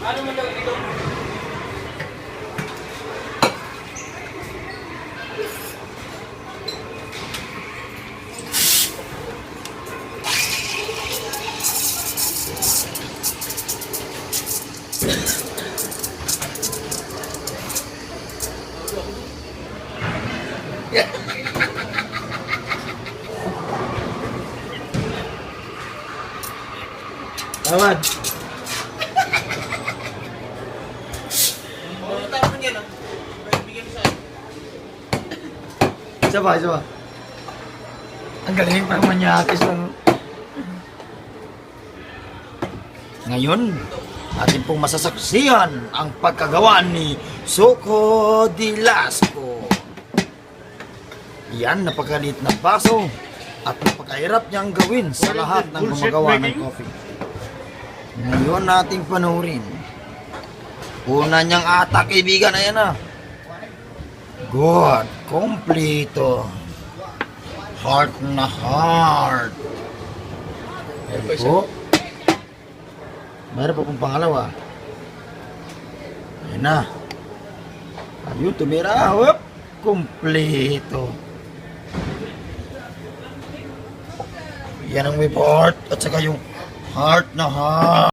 Ano mo daw dito? Tawad. Tapos yan ah. Bigyan mo sa akin. Isa pa, isa pa. Ang galing pa manyakis lang. Ngayon, atin pong masasaksihan ang pagkagawa ni Suko de Lasco. Yan, napakaliit na baso at napakahirap niyang gawin sa lahat ng gumagawa ng coffee. Ngayon nating panoorin. Una niyang atak, kaibigan, ayan na. Good, kompleto. Heart na heart. Ayan po. Mayroon pa pong pangalawa. Ayan na. Ayun, tumira. Hup, kompleto. Yan ang whip heart at saka yung heart na heart.